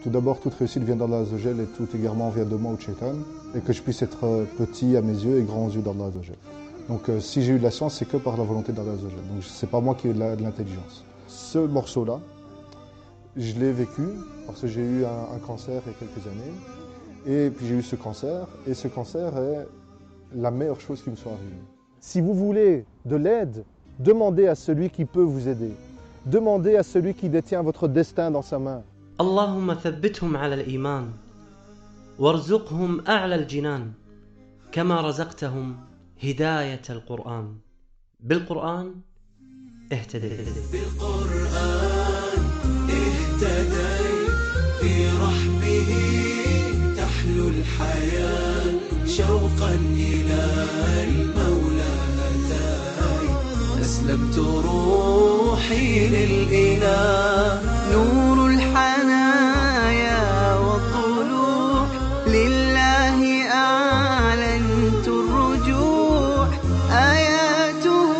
tout d'abord, toute réussite vient d'Allah Azzawajal et tout égarement vient de moi ou de Shaitan, et que je puisse être petit à mes yeux et grand aux yeux d'Allah Azzawajal. Donc si j'ai eu de la chance, c'est que par la volonté d'Allah Azzawajal. Donc c'est pas moi qui ai de l'intelligence. Ce morceau-là, je l'ai vécu parce que j'ai eu un cancer il y a quelques années, et puis j'ai eu ce cancer, et ce cancer est la meilleure chose qui me soit arrivée. Si vous voulez de l'aide, demandez à celui qui peut vous aider. Demandez à celui qui détient votre destin dans sa main. اللهم ثبتهم على الإيمان وارزقهم أعلى الجنان كما رزقتهم هداية القرآن بالقرآن اهتديت بالقرآن اهتديت في رحمه تحلو الحياة شوقا إلى المولى هداي أسلمت روحي للإله نور الحنايا والطلوع لله أعلنت الرجوع آياته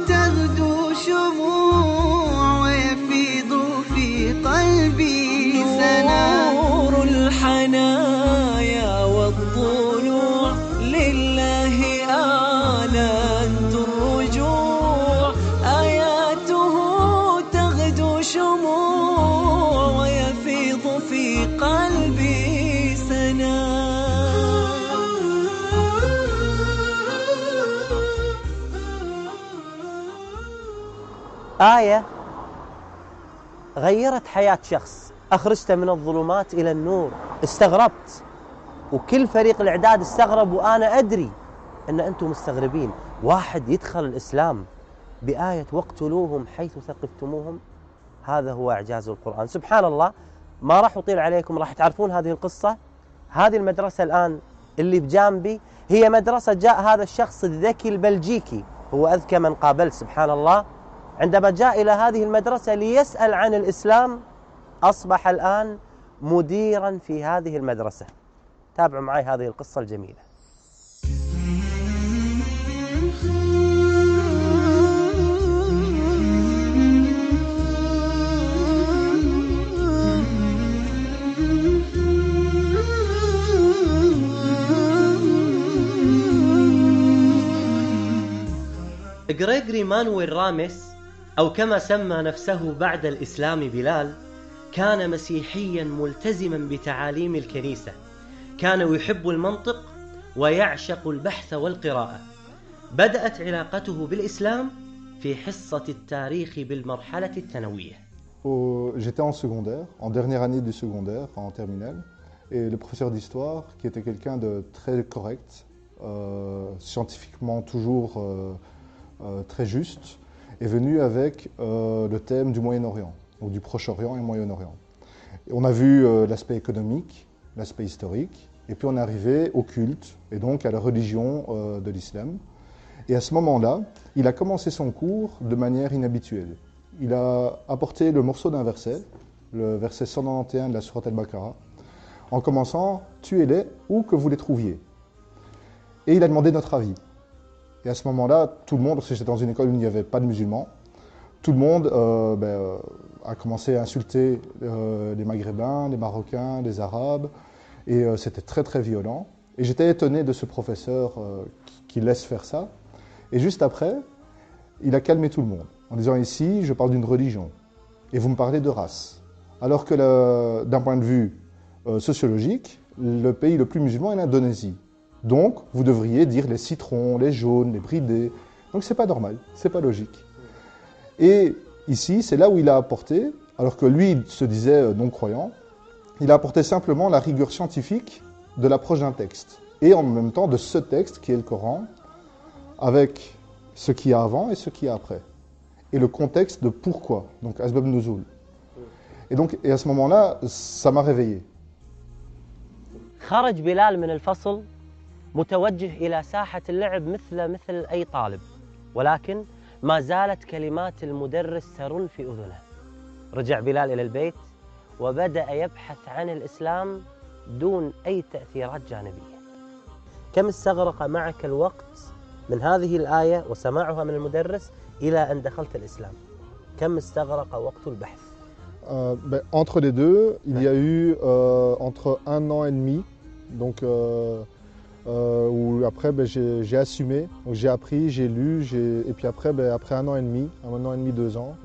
تغدو شموع ويفيض في قلبي سنا نور الحنايا والطلوع لله أعلنت الرجوع آياته تغدو شموع ويفيض في قلبي سنا. آية غيرت حياة شخص، أخرجته من الظلمات إلى النور. استغربت، وكل فريق الإعداد استغرب، وأنا أدري أن أنتم مستغربين. واحد يدخل الإسلام بآية واقتلوهم حيث ثقفتموهم، هذا هو إعجاز القرآن. سبحان الله، ما راح أطيل عليكم، راح تعرفون هذه القصة. هذه المدرسة الآن اللي بجانبي هي مدرسة جاء هذا الشخص الذكي البلجيكي، هو أذكى من قابلت سبحان الله، عندما جاء إلى هذه المدرسة ليسأل عن الإسلام أصبح الآن مديرا في هذه المدرسة. تابعوا معي هذه القصة الجميلة. غريغوري مانويل راميس، أو كما سمى نفسه بعد الإسلام بلال، كان مسيحيا ملتزما بتعاليم الكنيسة. كان يحب المنطق ويعشق البحث والقراءة. بدأت علاقته بالإسلام في حصة التاريخ بالمرحلة الثانوية. J'étais en secondaire, en dernière année du secondaire, en terminale, et le professeur d'histoire, qui était quelqu'un de très correct, scientifiquement toujours très juste, est venu avec le thème du Moyen-Orient, ou du Proche-Orient et Moyen-Orient. On a vu l'aspect économique, l'aspect historique, et puis on est arrivé au culte, et donc à la religion de l'islam. Et à ce moment-là, il a commencé son cours de manière inhabituelle. Il a apporté le morceau d'un verset, le verset 191 de la Sourate Al-Baqarah, en commençant « Tuez-les où que vous les trouviez ». Et il a demandé notre avis. Et à ce moment-là, tout le monde, parce que j'étais dans une école où il n'y avait pas de musulmans, tout le monde a commencé à insulter les Maghrébins, les Marocains, les Arabes, et c'était très très violent. Et j'étais étonné de ce professeur qui laisse faire ça. Et juste après, il a calmé tout le monde, en disant ici, je parle d'une religion, et vous me parlez de race. Alors que d'un point de vue sociologique, le pays le plus musulman est l'Indonésie. Donc, vous devriez dire les citrons, les jaunes, les bridés. Donc, c'est pas normal, c'est pas logique. Et ici, c'est là où il a apporté, alors que lui se disait non-croyant, il a apporté simplement la rigueur scientifique de l'approche d'un texte. Et en même temps de ce texte qui est le Coran, avec ce qu'il y a avant et ce qu'il y a après. Et le contexte de pourquoi, donc Asbab Nuzul. Et à ce moment-là, ça m'a réveillé. خرج بلال من الفصل متوجه إلى ساحة اللعب مثل أي طالب، ولكن ما زالت كلمات المدرس ترن في أذنه. رجع بلال إلى البيت وبدأ يبحث عن الإسلام دون أي تأثيرات جانبية. كم استغرق معك الوقت من هذه الآية وسماعها من المدرس إلى أن دخلت الإسلام؟ كم استغرق وقت البحث؟ Entre les deux, il y a eu entre 1 an et demi, donc où après j'ai assumé, donc j'ai appris, j'ai lu, et puis après 1 an et demi, 2 ans,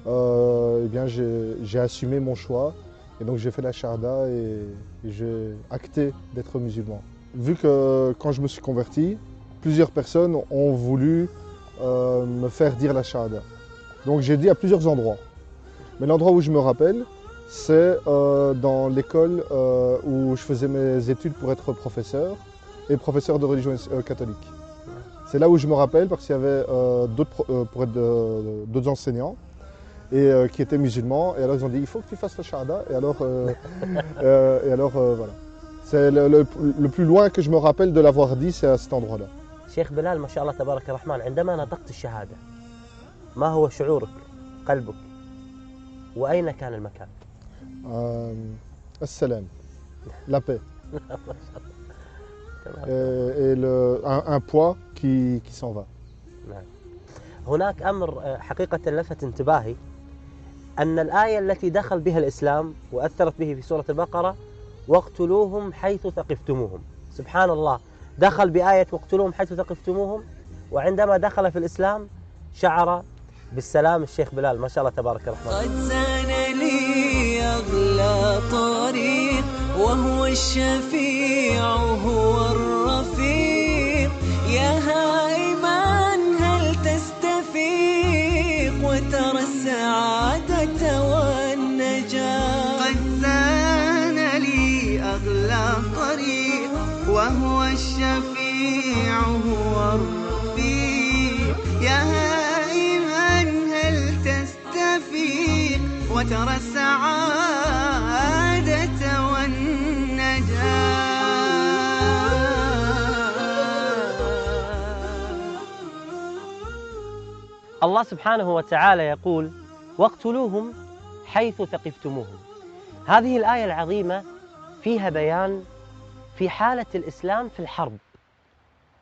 eh bien j'ai assumé mon choix et donc j'ai fait la Shahada et j'ai acté d'être musulman. Vu que quand je me suis converti, plusieurs personnes ont voulu me faire dire la Shahada. Donc j'ai dit à plusieurs endroits. Mais l'endroit où je me rappelle, c'est dans l'école où je faisais mes études pour être professeur et professeur de religion catholique. C'est là où je me rappelle parce qu'il y avait d'autres enseignants et qui étaient musulmans. Et alors ils ont dit il faut que tu fasses la Shahada. Et alors, voilà. C'est le plus loin que je me rappelle de l'avoir dit, c'est à cet endroit-là. شيخ بلال ما شاء الله تبارك الرحمن، عندما نطقت الشهادة ما هو شعورك، قلبك، وأين كان المكان؟ السلام, la paix. Et un poids qui s'en va. هناك أمر حقيقة لفت انتباهي، أن الآية التي دخل بها الإسلام وأثرت به في سورة البقرة واقتلوهم حيث ثقفتموهم. سبحان الله، دخل بآية واقتلوهم حيث ثقفتموهم، وعندما دخل في الإسلام شعر بالسلام. الشيخ بلال ما شاء الله تبارك الرحمن. قد زان لي أغلى طريق وهو الشفيع هو الرفيق، يا هائما هل تستفيق وترى السعادة والنجاة. قد زان لي أغلى طريق وهو الشفيع هو الرفيق، يا هائما هل تستفيق وترى السعادة والنجاة. الله سبحانه وتعالى يقول واقتلوهم حيث ثقفتموهم. هذه الآية العظيمة فيها بيان في حالة الإسلام في الحرب،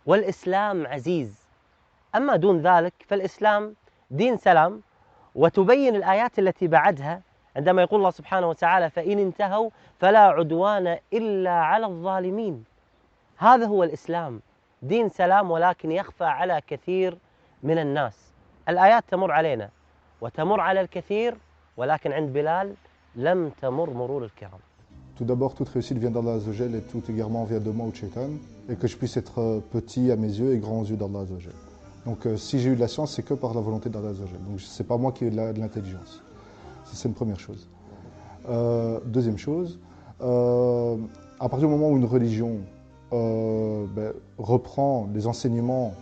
والإسلام عزيز. أما دون ذلك فالإسلام دين سلام. وتبين الآيات التي بعدها عندما يقول الله سبحانه وتعالى فإن انتهوا فلا عدوان إلا على الظالمين. هذا هو الإسلام، دين سلام، ولكن يخفى على كثير من الناس. الآيات تمر علينا وتمر على الكثير، ولكن عند بلال لم تمر مرور الكرام. Tout d'abord, toute réussite vient d'Allah Azzawajal et tout égarement vient de moi ou de Shaitan, et que je puisse être petit à mes yeux et grand aux yeux d'Allah Azzawajal. Donc si j'ai eu de la science, c'est que par la volonté d'Allah Azzawajal. Donc c'est pas moi qui ai de l'intelligence. C'est une première chose. Deuxième chose, à partir du moment où une religion reprend les enseignements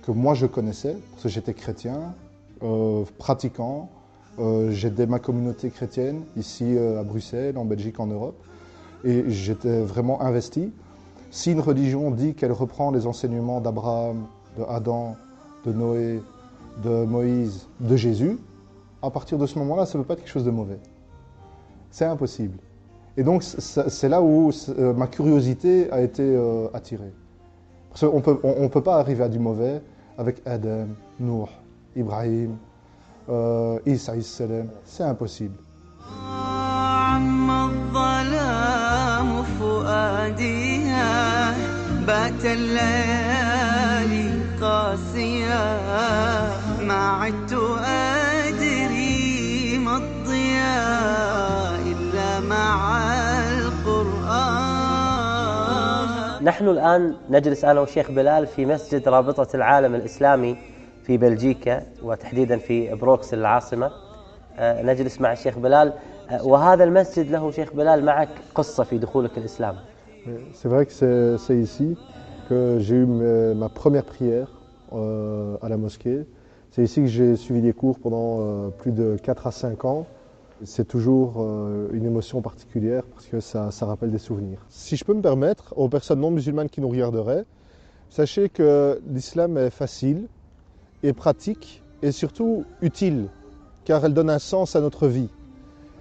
que moi je connaissais, parce que j'étais chrétien, pratiquant, j'aidais ma communauté chrétienne ici à Bruxelles, en Belgique, en Europe, et j'étais vraiment investi. Si une religion dit qu'elle reprend les enseignements d'Abraham, de Adam, de Noé, de Moïse, de Jésus, à partir de ce moment-là, ça ne peut pas être quelque chose de mauvais. C'est impossible. Et donc c'est là où ma curiosité a été attirée. Parce qu'on ne peut pas arriver à du mauvais avec Adam, Nuh, Ibrahim, Isa salam, c'est impossible. عم الظلام فؤاديها بات الليالي قاسيا ما عدت أدري ما الضياء إلا مع القرآن. نحن الآن نجلس أنا والشيخ بلال في مسجد رابطة العالم الإسلامي في بلجيكا، وتحديدا في بروكسل العاصمة. نجلس مع الشيخ بلال، وهذا المسجد له شيخ بلال معك قصة في دخولك الإسلام. C'est vrai que c'est ici que j'ai eu ma première prière à la mosquée. C'est ici que j'ai suivi des cours pendant plus de 4 à 5 ans. C'est toujours une émotion particulière parce que ça rappelle des souvenirs. Si je peux me permettre, aux personnes non musulmanes qui nous regarderaient, sachez que l'islam est facile et pratique et surtout utile, car elle donne un sens à notre vie.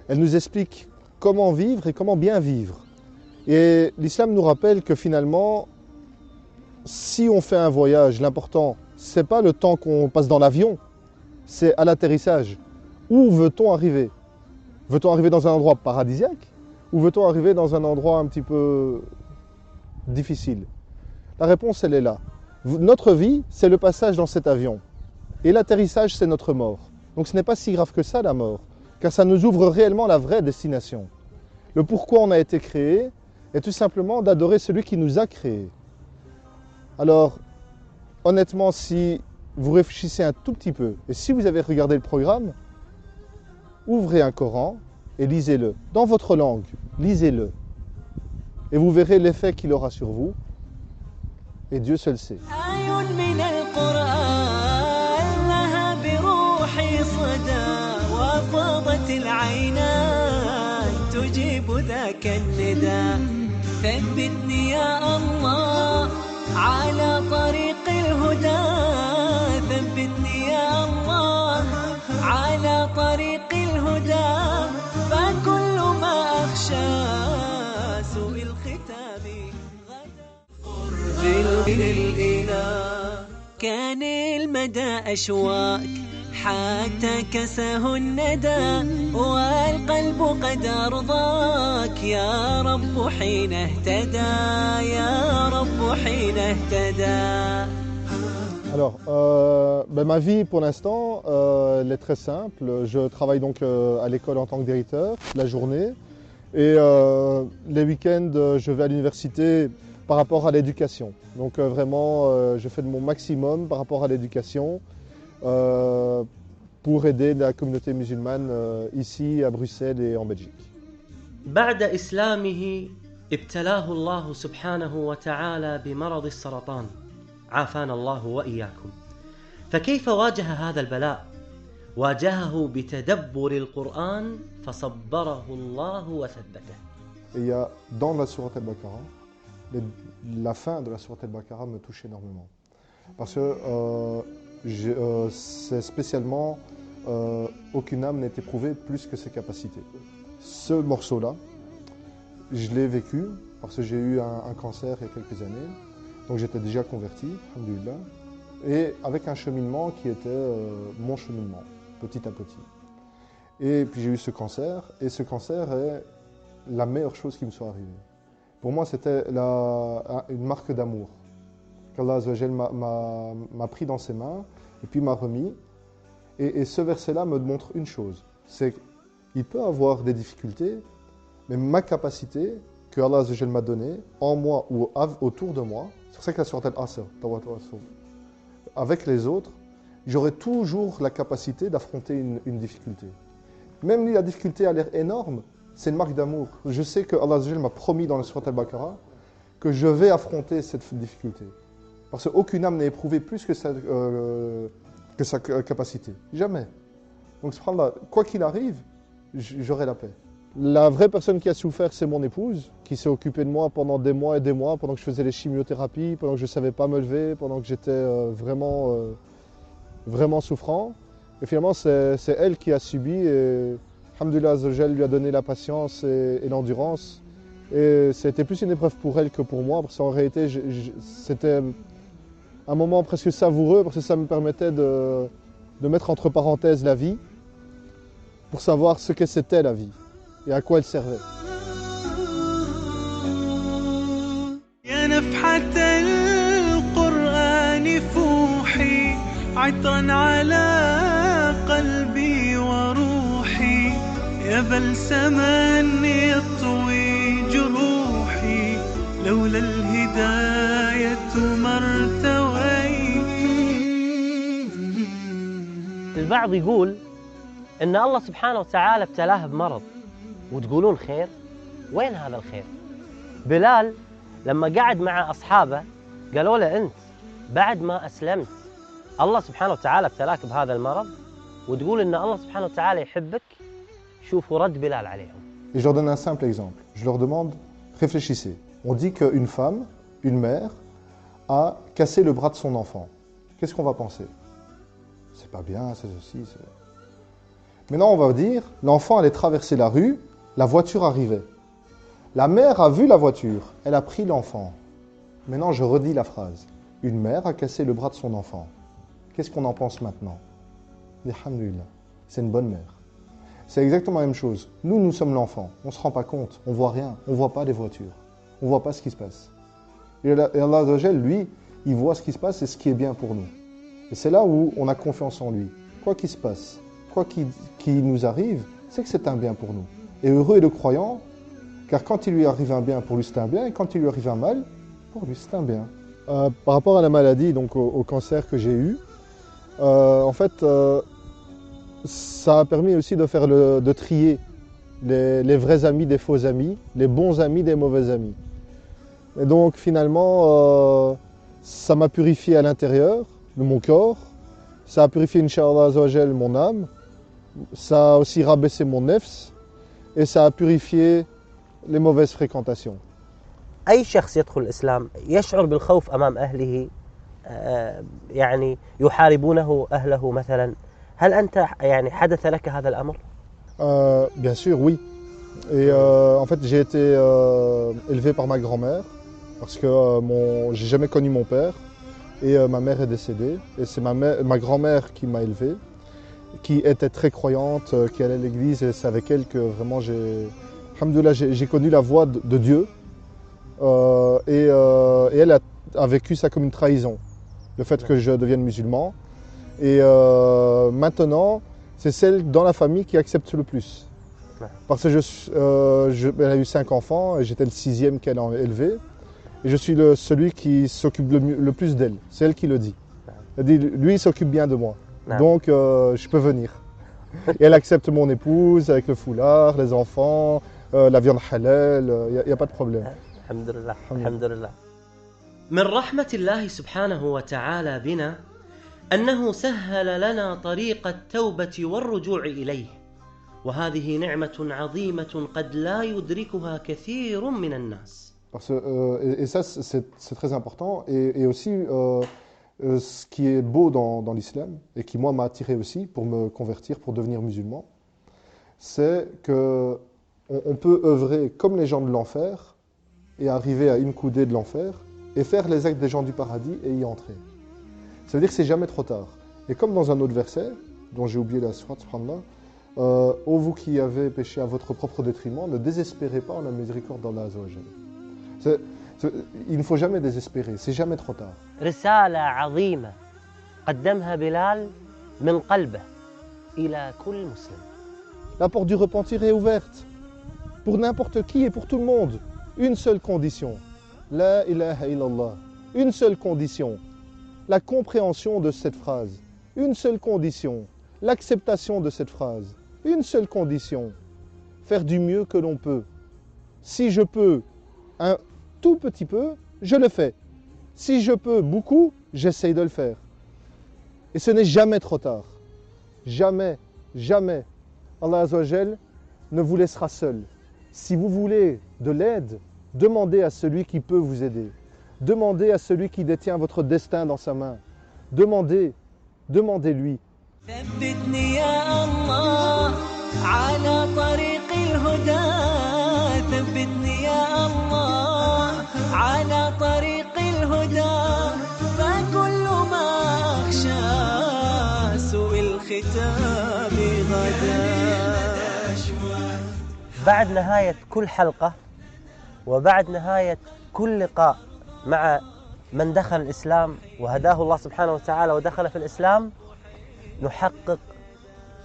Elle nous explique comment vivre et comment bien vivre. Et l'islam nous rappelle que finalement, si on fait un voyage, l'important, ce n'est pas le temps qu'on passe dans l'avion, c'est à l'atterrissage. Où veut-on arriver? Veut-on arriver dans un endroit paradisiaque ou veut-on arriver dans un endroit un petit peu difficile? La réponse, elle est là. Notre vie, c'est le passage dans cet avion. Et l'atterrissage, c'est notre mort. Donc ce n'est pas si grave que ça, la mort, car ça nous ouvre réellement la vraie destination. Le pourquoi on a été créé est tout simplement d'adorer celui qui nous a créés. Alors, honnêtement, si vous réfléchissez un tout petit peu, et si vous avez regardé le programme, ouvrez un Coran et lisez-le. Dans votre langue, lisez-le. Et vous verrez l'effet qu'il aura sur vous. Et Dieu seul sait. ثبتني يا الله على طريق الهدى ثبتني يا الله على طريق الهدى فكل ما أخشى سوء الختام غدا كان المدى أشواك حتى كسه الندى والقلب قد أرضاك يا رب حين اهتدى يا رب حين اهتدى. Alors, ma vie pour l'instant, elle est très simple. Je travaille donc à l'école en tant que directeur la journée et les week-ends, je vais à l'université par rapport à l'éducation. Donc vraiment, je fais de mon maximum par rapport à l'éducation. Pour aider la communauté musulmane ici à Bruxelles et en Belgique. بعد إسلامه ابتلاه الله سبحانه وتعالى بمرض السرطان عافانا الله وإياكم. فكيف واجه هذا البلاء؟ واجهه بتدبر القرآن فصبره الله وثبته. Il y a dans la sourate Al-Baqarah, la fin de la sourate Al-Baqarah me touche énormément. Parce que c'est spécialement aucune âme n'est éprouvée plus que ses capacités. Ce morceau-là, je l'ai vécu parce que j'ai eu un cancer il y a quelques années. Donc j'étais déjà converti, alhamdoulilah, et avec un cheminement qui était mon cheminement, petit à petit. Et puis j'ai eu ce cancer, et ce cancer est la meilleure chose qui me soit arrivée. Pour moi, c'était une marque d'amour qu'Allah Azza wa Jal m'a pris dans ses mains et puis m'a remis. Et ce verset-là me montre une chose, c'est qu'il peut avoir des difficultés, mais ma capacité que Allah Azza wa Jal m'a donnée, en moi ou autour de moi, c'est pour ça que la sourate Al-Asr, avec les autres, j'aurai toujours la capacité d'affronter une difficulté. Même si la difficulté a l'air énorme, c'est une marque d'amour. Je sais que Allah Azza wa Jal m'a promis dans la sourate Al-Baqarah que je vais affronter cette difficulté. Parce qu'aucune âme n'est éprouvée plus que sa capacité. Jamais. Donc, subhanallah, quoi qu'il arrive, j'aurai la paix. La vraie personne qui a souffert, c'est mon épouse, qui s'est occupée de moi pendant des mois et des mois, pendant que je faisais les chimiothérapies, pendant que je ne savais pas me lever, pendant que j'étais vraiment souffrant. Et finalement, c'est elle qui a subi et alhamdoulilah, Azza wa Jal lui a donné la patience et l'endurance. Et c'était plus une épreuve pour elle que pour moi, parce qu'en réalité, c'était un moment presque savoureux, parce que ça me permettait de mettre entre parenthèses la vie, pour savoir ce que c'était la vie et à quoi elle servait. يا نفحة القرآن فوحي عطرا على قلبي وروحي يا بلسما يطوي جروحي لولا الهداية ما ارتويت. البعض يقول إن الله سبحانه وتعالى ابتلاه بمرض وتقولون خير؟ وين هذا الخير؟ بلال لما قعد مع أصحابه قالوا له أنت بعد ما أسلمت الله سبحانه وتعالى ابتلاك بهذا المرض وتقول إن الله سبحانه وتعالى يحبك. شوفوا رد بلال عليهم. Et je leur donne un simple exemple. Je leur demande, réfléchissez. On dit qu'une femme, une mère, a cassé le bras de son enfant. Qu'est-ce qu'on va penser? C'est pas bien, c'est ceci, c'est... Maintenant, on va dire, l'enfant allait traverser la rue, la voiture arrivait. La mère a vu la voiture, elle a pris l'enfant. Maintenant, je redis la phrase. Une mère a cassé le bras de son enfant. Qu'est-ce qu'on en pense maintenant? Alhamdulillah, c'est une bonne mère. c'est exactement la même chose. Nous, nous sommes l'enfant. On ne se rend pas compte. On ne voit rien. On ne voit pas les voitures. On ne voit pas ce qui se passe. Et Allah Azza wa Jal, lui, il voit ce qui se passe et ce qui est bien pour nous. Et c'est là où on a confiance en lui. Quoi qu'il se passe, quoi qu'il nous arrive, c'est que c'est un bien pour nous. Et heureux est le croyant, car quand il lui arrive un bien, pour lui c'est un bien, et quand il lui arrive un mal, pour lui c'est un bien. Par rapport à la maladie, donc au cancer que j'ai eu, en fait, ça a permis aussi de trier les vrais amis des faux amis, les bons amis des mauvais amis. Et donc finalement, ça m'a purifié à l'intérieur de mon corps, ça a purifié, Inch'Allah Azza wa Jal, mon âme, ça a aussi rabaissé mon nefs, et ça a purifié les mauvaises fréquentations. أي شخص يدخل الإسلام يشعر بالخوف أمام أهله، يعني يحاربونه أهله مثلا. هل أنت يعني حدث لك هذا الأمر؟ Bien sûr, oui. Et en fait, j'ai été élevé par ma grand-mère parce que j'ai jamais connu mon père et ma mère est décédée. Et c'est ma grand-mère qui m'a élevé, qui était très croyante, qui allait à l'église, et c'est avec elle que vraiment j'ai connu la voie de Dieu. Et elle a vécu ça comme une trahison, le fait que je devienne musulman. Et maintenant, c'est celle dans la famille qui accepte le plus. Parce que elle a eu 5 enfants et j'étais le 6e qu'elle a élevé. Et je suis celui qui s'occupe le plus d'elle. C'est elle qui le dit. Elle dit, lui, il s'occupe bien de moi. Donc, je peux venir. Et elle accepte mon épouse avec le foulard, les enfants, la viande halal, il n'y a pas de problème. Alhamdulillah, alhamdulillah. من رحمة الله سبحانه وتعالى بنا أنه سهل لنا طريق التوبة والرجوع إليه، وهذه نعمة عظيمة قد لا يدركها كثير من الناس. Et ça, c'est très important. Et aussi, ce qui est beau dans l'islam, et qui moi m'a attiré aussi pour me convertir, pour devenir musulman, c'est qu'on peut œuvrer comme les gens de l'enfer et arriver à une coudée de l'enfer et faire les actes des gens du paradis et y entrer. Ça veut dire que c'est jamais trop tard. Et comme dans un autre verset, dont j'ai oublié la sourate, subhanallah, ô vous qui avez péché à votre propre détriment, ne désespérez pas en la miséricorde d'Allah Azza wa Jal. Il ne faut jamais désespérer, c'est jamais trop tard. رسالة عظيمة قدمها بلال من قلبه إلى كل مسلم. La porte du repentir est ouverte pour n'importe qui et pour tout le monde. Une seule condition, la ilaha illallah. Une seule condition, la compréhension de cette phrase. Une seule condition, l'acceptation de cette phrase. Une seule condition, faire du mieux que l'on peut. Si je peux un tout petit peu, je le fais. Si je peux beaucoup, j'essaye de le faire. Et ce n'est jamais trop tard. Jamais, jamais. Allah Azza wa Jal ne vous laissera seul. Si vous voulez de l'aide, demandez à celui qui peut vous aider. Demandez à celui qui détient votre destin dans sa main. Demandez-lui. ثبتني يا الله على طريق الهدى، ثبتني يا الله على طريق الهدى، فكل ما أخشى سوء الختام غدا. بعد نهاية كل حلقة وبعد نهاية كل لقاء مع من دخل الإسلام وهداه الله سبحانه وتعالى ودخل في الإسلام، نحقق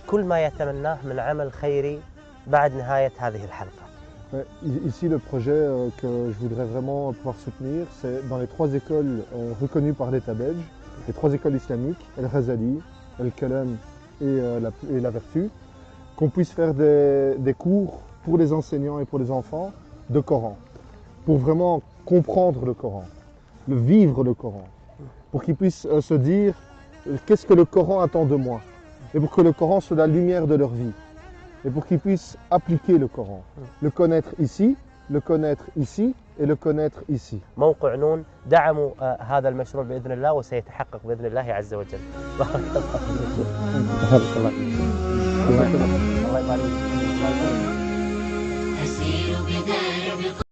كل ما يتمناه من عمل خيري بعد نهاية هذه الحلقة. Ici, le projet que je voudrais vraiment pouvoir soutenir, c'est dans les 3 écoles reconnues par l'État belge, les 3 écoles islamiques, El-Ghazali, El-Kalam et la Vertu, qu'on puisse faire des cours pour les enseignants et pour les enfants de Coran, pour vraiment comprendre le Coran, vivre le Coran, pour qu'ils puissent se dire qu'est-ce que le Coran attend de moi, et pour que le Coran soit la lumière de leur vie, et pour qu'ils puissent appliquer le Coran, le connaître ici, le connaître ici et le connaître ici. موقع نون دعموا هذا المشروع بإذن الله وسيتحقق بإذن الله عز وجل. بارك الله فيك. الله يبارك فيك.